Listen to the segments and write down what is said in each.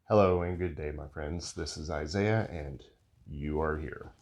Hello and good day, my friends. This is Isaiah, and you are here.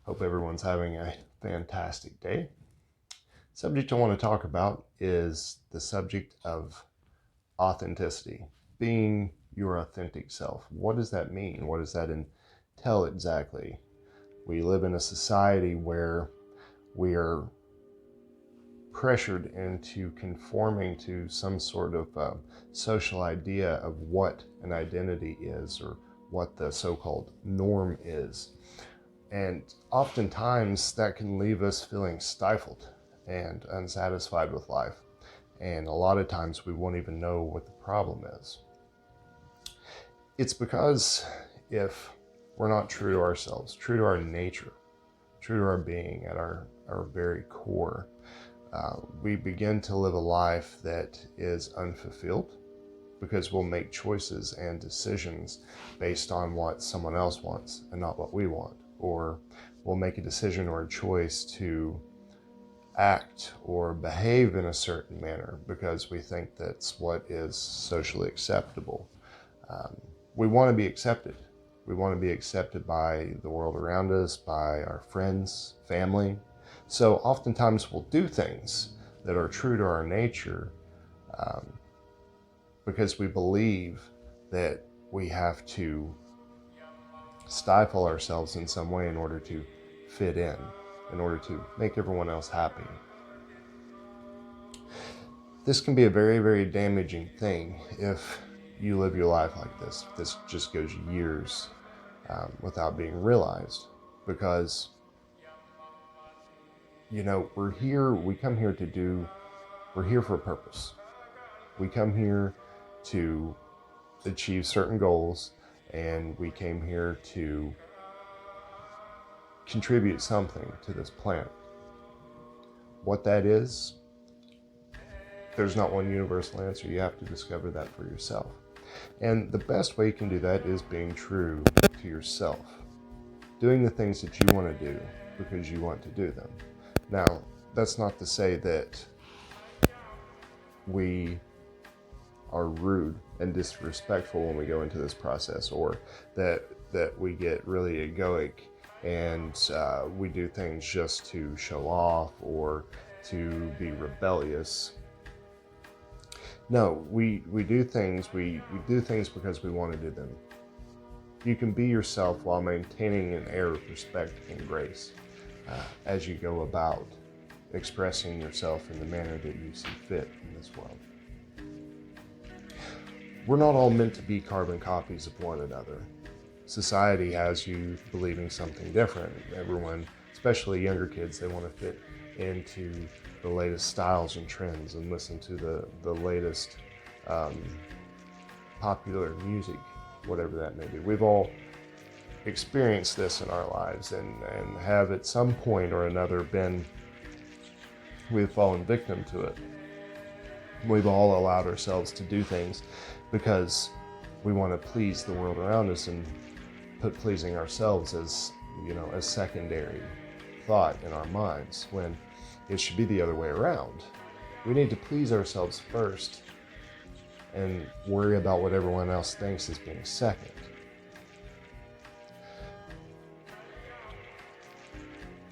Hope everyone's having a fantastic day. Subject I want to talk about is the subject of authenticity, being your authentic self. What does that mean? What does that entail exactly? We live in a society where we are pressured into conforming to some sort of social idea of what an identity is or what the so-called norm is. And oftentimes that can leave us feeling stifled and unsatisfied with life. And a lot of times we won't even know what the problem is. It's because if we're not true to ourselves, true to our nature, true to our being at our very core, we begin to live a life that is unfulfilled because we'll make choices and decisions based on what someone else wants and not what we want. Or we'll make a decision or a choice to act or behave in a certain manner because we think that's what is socially acceptable. We want to be accepted. We want to be accepted by the world around us, by our friends, family. So oftentimes we'll do things that are true to our nature because we believe that we have to stifle ourselves in some way in order to fit in order to make everyone else happy. This can be a very, very damaging thing if you live your life like this. This just goes years without being realized because, we're here for a purpose. We come here to achieve certain goals, and we came here to contribute something to this planet. What that is, there's not one universal answer. You have to discover that for yourself. And the best way you can do that is being true to yourself. Doing the things that you want to do because you want to do them. Now, that's not to say that we are rude and disrespectful when we go into this process, or that we get really egoic and we do things just to show off or to be rebellious. No, we do things because we want to do them. You can be yourself while maintaining an air of respect and grace as you go about expressing yourself in the manner that you see fit in this world. We're not all meant to be carbon copies of one another. Society has you believing something different. Everyone, especially younger kids, they want to fit into the latest styles and trends and listen to the latest popular music, whatever that may be. We've all experienced this in our lives and have at some point or another we've fallen victim to it. We've all allowed ourselves to do things because we want to please the world around us and put pleasing ourselves as secondary thought in our minds, when it should be the other way around. We need to please ourselves first and worry about what everyone else thinks as being second.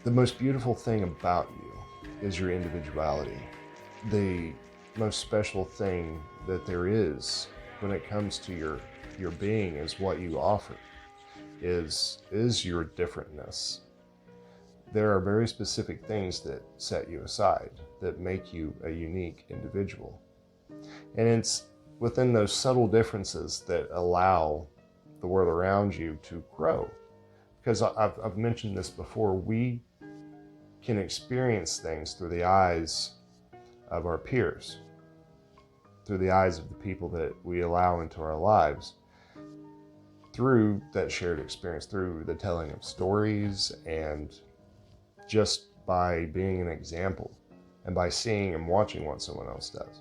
The most beautiful thing about you is your individuality. The most special thing that there is when it comes to your being is what you offer, is your differentness. There are very specific things that set you aside, that make you a unique individual. And it's within those subtle differences that allow the world around you to grow. Because I've mentioned this before, we can experience things through the eyes of our peers, through the eyes of the people that we allow into our lives, through that shared experience, through the telling of stories, and just by being an example and by seeing and watching what someone else does.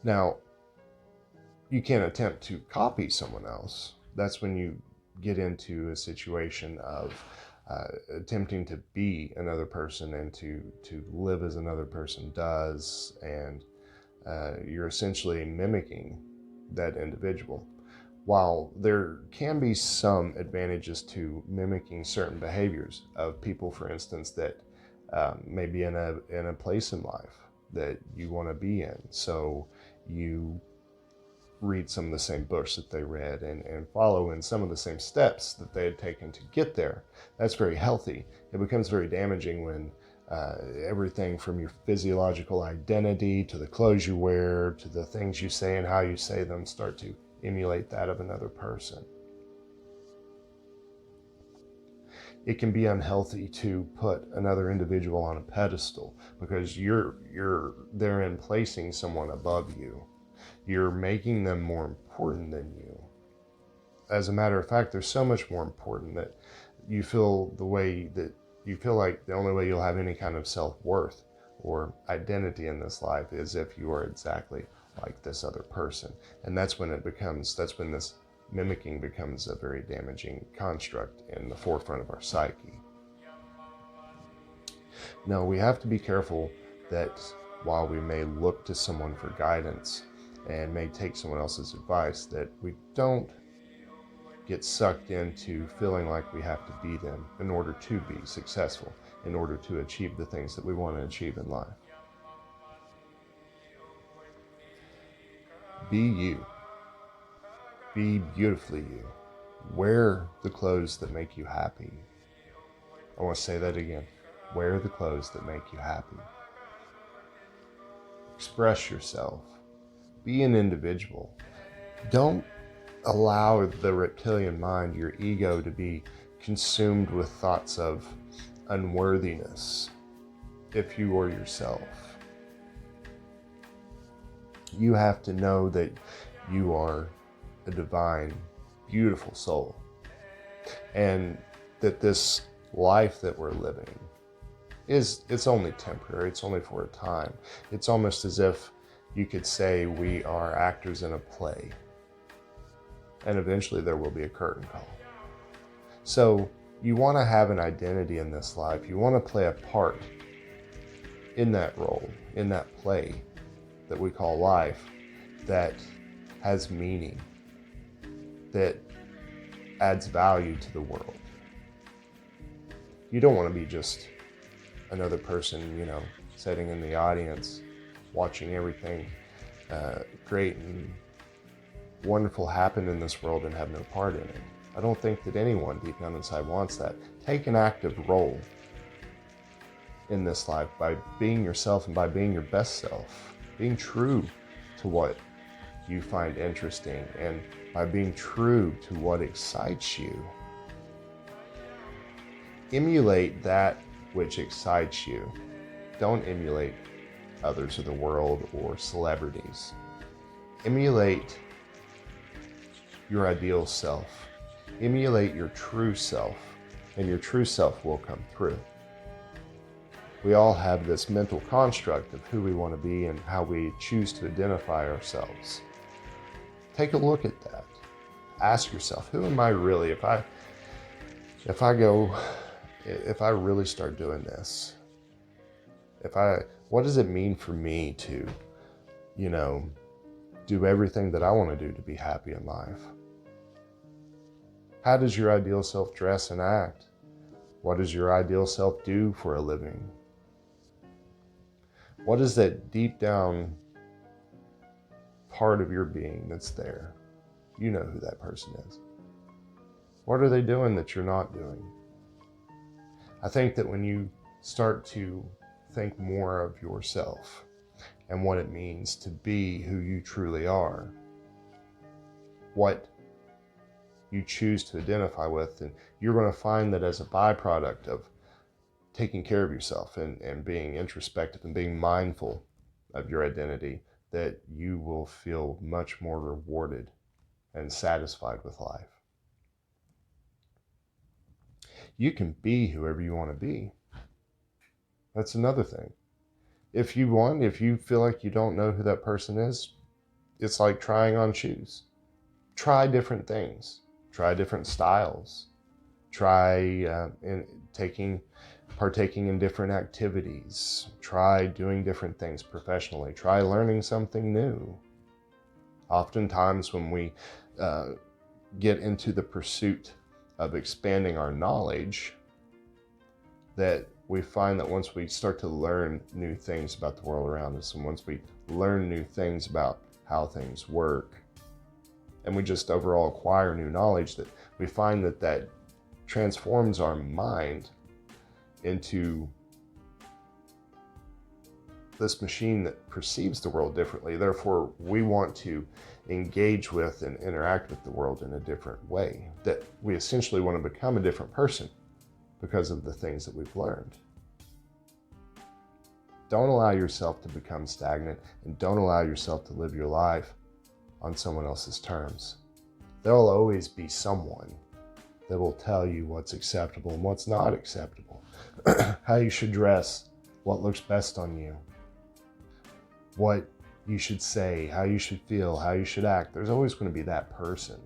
Now, you can't attempt to copy someone else. That's when you get into a situation of attempting to be another person and to live as another person does, and You're essentially mimicking that individual. While there can be some advantages to mimicking certain behaviors of people, for instance, that may be in a place in life that you want to be in, so you read some of the same books that they read and follow in some of the same steps that they had taken to get there. That's very healthy. It becomes very damaging when everything from your physiological identity to the clothes you wear to the things you say and how you say them start to emulate that of another person. It can be unhealthy to put another individual on a pedestal because you're therein placing someone above you. You're making them more important than you. As a matter of fact, they're so much more important that you feel like the only way you'll have any kind of self-worth or identity in this life is if you are exactly like this other person. And that's when this mimicking becomes a very damaging construct in the forefront of our psyche. Now, we have to be careful that while we may look to someone for guidance and may take someone else's advice, that we don't get sucked into feeling like we have to be them in order to be successful, in order to achieve the things that we want to achieve in life. Be you. Be beautifully you. Wear the clothes that make you happy. I want to say that again. Wear the clothes that make you happy. Express yourself. Be an individual. Don't allow the reptilian mind, your ego, to be consumed with thoughts of unworthiness if you are yourself. You have to know that you are a divine, beautiful soul, and that this life that we're living it's only temporary. It's only for a time. It's almost as if you could say we are actors in a play, and eventually there will be a curtain call. So you want to have an identity in this life. You want to play a part in that role, in that play that we call life, that has meaning, that adds value to the world. You don't want to be just another person, sitting in the audience, watching everything great and wonderful happen in this world and have no part in it. I don't think that anyone deep down inside wants that. Take an active role in this life by being yourself and by being your best self, being true to what you find interesting and by being true to what excites you. Emulate that which excites you. Don't emulate others of the world or celebrities. Emulate your ideal self. Emulate your true self, and your true self will come through. We all have this mental construct of who we want to be and how we choose to identify ourselves. Take a look at that. Ask yourself, who am I really? If I really start doing this, what does it mean for me to, do everything that I want to do to be happy in life? How does your ideal self dress and act? What does your ideal self do for a living? What is that deep down part of your being that's there? You know who that person is. What are they doing that you're not doing? I think that when you start to think more of yourself and what it means to be who you truly are, what you choose to identify with, and you're going to find that as a byproduct of taking care of yourself and being introspective and being mindful of your identity, that you will feel much more rewarded and satisfied with life. You can be whoever you want to be. That's another thing. If you feel like you don't know who that person is, it's like trying on shoes. Try different things. Try different styles. Try taking partaking in different activities. Try doing different things professionally. Try learning something new. Oftentimes when we get into the pursuit of expanding our knowledge, that we find that once we start to learn new things about the world around us, and once we learn new things about how things work, and we just overall acquire new knowledge, that we find that that transforms our mind into this machine that perceives the world differently. Therefore, we want to engage with and interact with the world in a different way, that we essentially want to become a different person because of the things that we've learned. Don't allow yourself to become stagnant, and don't allow yourself to live your life on someone else's terms. There'll always be someone that will tell you what's acceptable and what's not acceptable, how you should dress, what looks best on you, what you should say, how you should feel, how you should act. There's always going to be that person.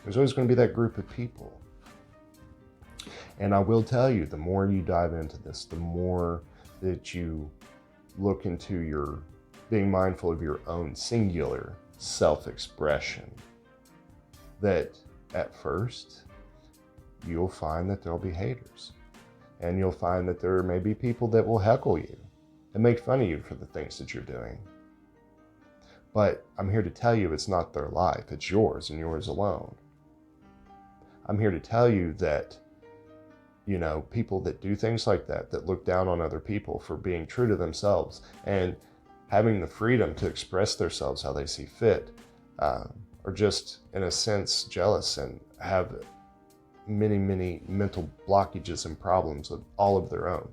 There's always going to be that group of people. And I will tell you, the more you dive into this, the more that you look into your being mindful of your own singular self-expression, that at first you'll find that there'll be haters, and you'll find that there may be people that will heckle you and make fun of you for the things that you're doing. But I'm here to tell you, it's not their life, it's yours and yours alone. I'm here to tell you that, you know, people that do things like that, that look down on other people for being true to themselves and having the freedom to express themselves how they see fit, are just, in a sense, jealous and have many, many mental blockages and problems of all of their own.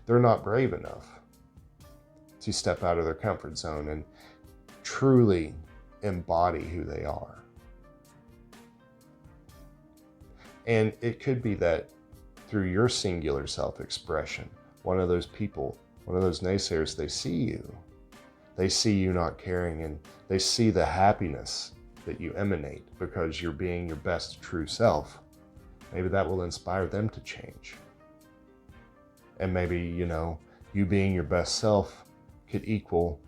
They're not brave enough to step out of their comfort zone and truly embody who they are. And it could be that through your singular self-expression, one of those people, one of those naysayers, they see you not caring, and they see the happiness that you emanate because you're being your best true self. Maybe that will inspire them to change. And maybe, you know, you being your best self could equal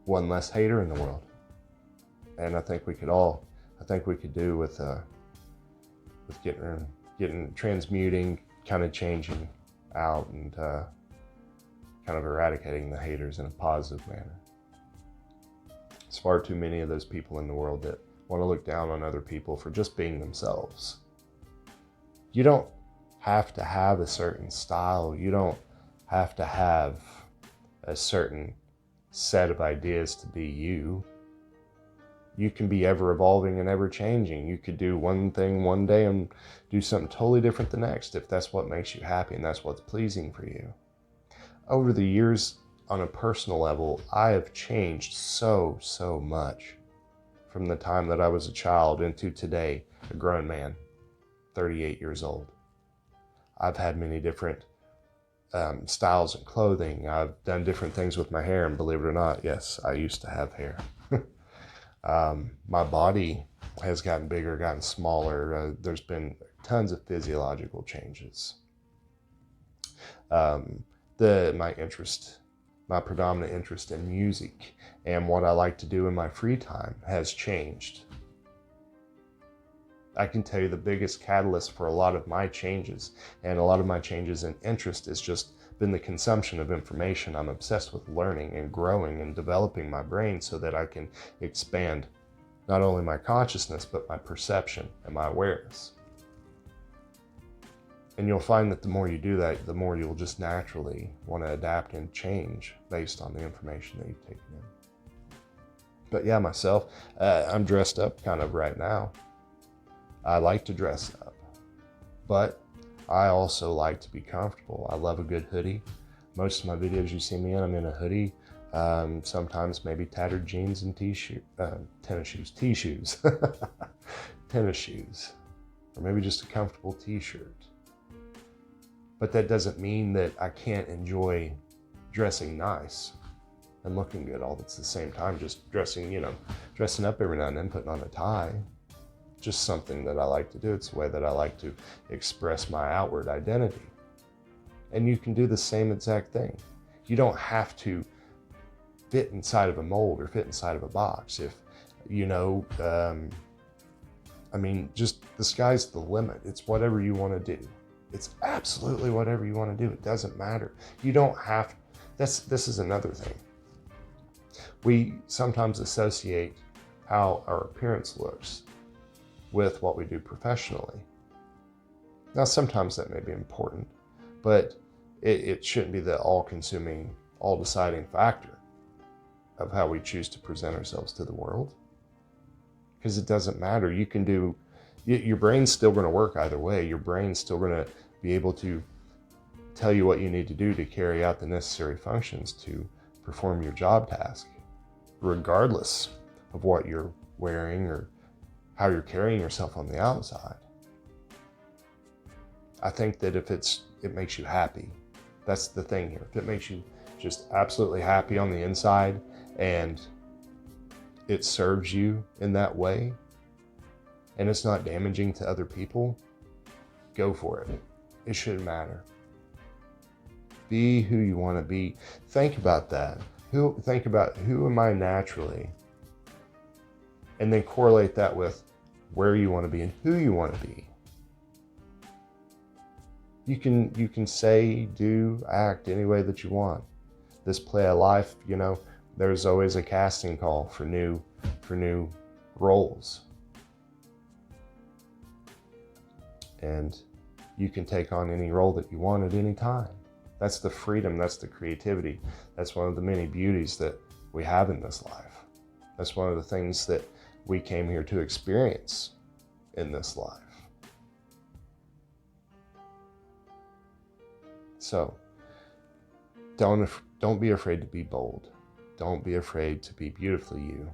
one less hater in the world. And I think we could do with getting transmuting, kind of changing out, and kind of eradicating the haters in a positive manner. There's far too many of those people in the world that want to look down on other people for just being themselves. You don't have to have a certain style. You don't have to have a certain set of ideas to be you. You can be ever evolving and ever changing. You could do one thing one day and do something totally different the next, if that's what makes you happy and that's what's pleasing for you. Over the years, on a personal level, I have changed so much from the time that I was a child into today, a grown man, 38 years old. I've had many different styles of clothing. I've done different things with my hair, and believe it or not, yes, I used to have hair. My body has gotten bigger, gotten smaller. There's been tons of physiological changes. My predominant interest in music and what I like to do in my free time has changed. I can tell you the biggest catalyst for a lot of my changes and a lot of my changes in interest has just been the consumption of information. I'm obsessed with learning and growing and developing my brain so that I can expand not only my consciousness, but my perception and my awareness. And you'll find that the more you do that, the more you'll just naturally want to adapt and change based on the information that you've taken in. But yeah, myself, I'm dressed up kind of right now. I like to dress up, but I also like to be comfortable. I love a good hoodie. Most of my videos you see me in, I'm in a hoodie. Sometimes maybe tattered jeans and tennis shoes, or maybe just a comfortable t-shirt. But that doesn't mean that I can't enjoy dressing nice and looking good all at the same time. Just dressing up every now and then, putting on a tie. Just something that I like to do. It's the way that I like to express my outward identity. and you can do the same exact thing. You don't have to fit inside of a mold or fit inside of a box. If, just the sky's the limit. It's whatever you want to do. It's absolutely whatever you want to do. It doesn't matter. You don't have, this is another thing. We sometimes associate how our appearance looks with what we do professionally. Now, sometimes that may be important, but it shouldn't be the all-consuming, all-deciding factor of how we choose to present ourselves to the world. Because it doesn't matter. You can do, your brain's still going to work either way. Your brain's still going to be able to tell you what you need to do to carry out the necessary functions to perform your job task, regardless of what you're wearing or how you're carrying yourself on the outside. I think that if it makes you happy, that's the thing here. If it makes you just absolutely happy on the inside and it serves you in that way and it's not damaging to other people, go for it. It shouldn't matter. Be who you want to be. Think about that. Think about who am I naturally? And then correlate that with where you want to be and who you want to be. You can say, do, act any way that you want. This play of life, there's always a casting call for new roles. And you can take on any role that you want at any time. That's the freedom, that's the creativity. That's one of the many beauties that we have in this life. That's one of the things that we came here to experience in this life. So, don't be afraid to be bold. Don't be afraid to be beautifully you.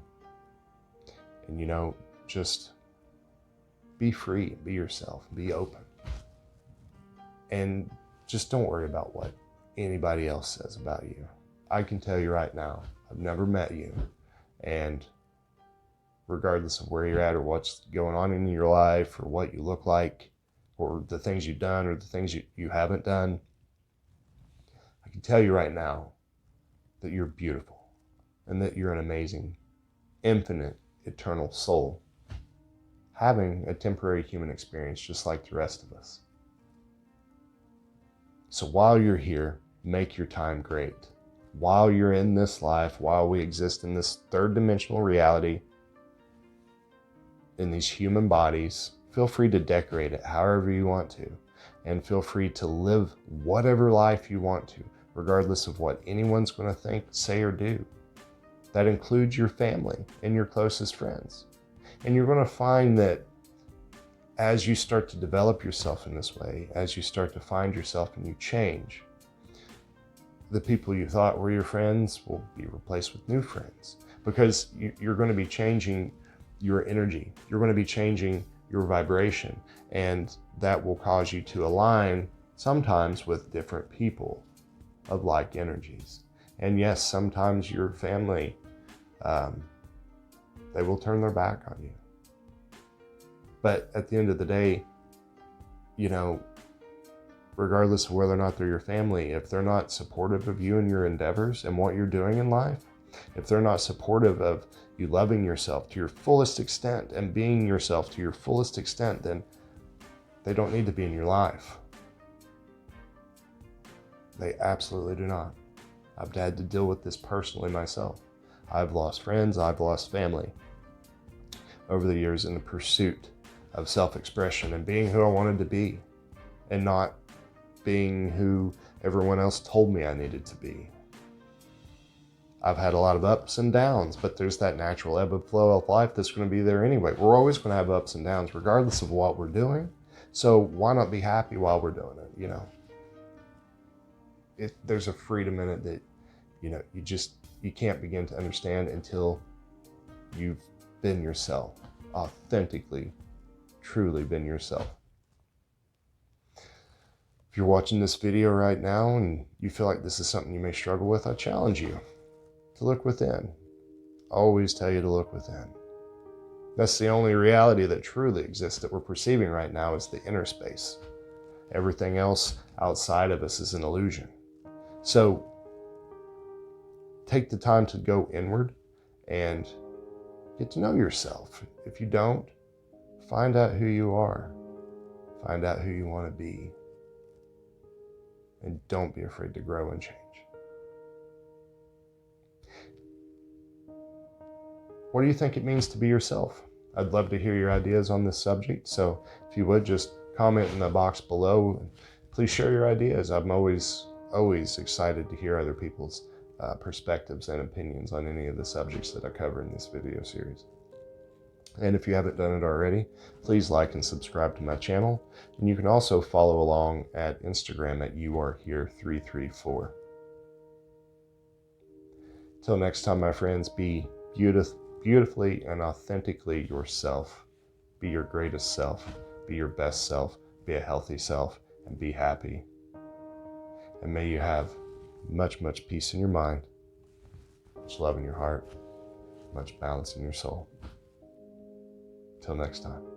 And just be free, be yourself, be open. And just don't worry about what anybody else says about you. I can tell you right now, I've never met you. And regardless of where you're at or what's going on in your life or what you look like or the things you've done or the things you haven't done, I can tell you right now that you're beautiful and that you're an amazing, infinite, eternal soul having a temporary human experience just like the rest of us. So while you're here, make your time great. While you're in this life, while we exist in this third dimensional reality, in these human bodies, feel free to decorate it however you want to, and feel free to live whatever life you want to, regardless of what anyone's going to think, say, or do. That includes your family and your closest friends. And you're going to find that as you start to develop yourself in this way, as you start to find yourself and you change, the people you thought were your friends will be replaced with new friends, because you're going to be changing your energy. You're going to be changing your vibration, and that will cause you to align sometimes with different people of like energies. And yes, sometimes your family, they will turn their back on you. But at the end of the day, regardless of whether or not they're your family, if they're not supportive of you and your endeavors and what you're doing in life, if they're not supportive of you loving yourself to your fullest extent and being yourself to your fullest extent, then they don't need to be in your life. They absolutely do not. I've had to deal with this personally myself. I've lost friends, I've lost family over the years in the pursuit of self-expression and being who I wanted to be and not being who everyone else told me I needed to be. I've had a lot of ups and downs, but there's that natural ebb and flow of life that's going to be there anyway. We're always going to have ups and downs regardless of what we're doing. So why not be happy while we're doing it, there's a freedom in it that, you can't begin to understand until you've been yourself, authentically, truly been yourself. If you're watching this video right now and you feel like this is something you may struggle with, I challenge you to look within. I always tell you to look within. That's the only reality that truly exists that we're perceiving right now, is the inner space. Everything else outside of us is an illusion. So take the time to go inward and get to know yourself. If you don't, find out who you are. Find out who you want to be. And don't be afraid to grow and change. What do you think it means to be yourself? I'd love to hear your ideas on this subject. So if you would, just comment in the box below. Please share your ideas. I'm always excited to hear other people's perspectives and opinions on any of the subjects that I cover in this video series. And if you haven't done it already, please like and subscribe to my channel. And you can also follow along at Instagram at youarehere334. Till next time, my friends, be beautifully and authentically yourself. Be your greatest self. Be your best self. Be a healthy self. And be happy. And may you have much peace in your mind, much love in your heart, much balance in your soul. Till next time.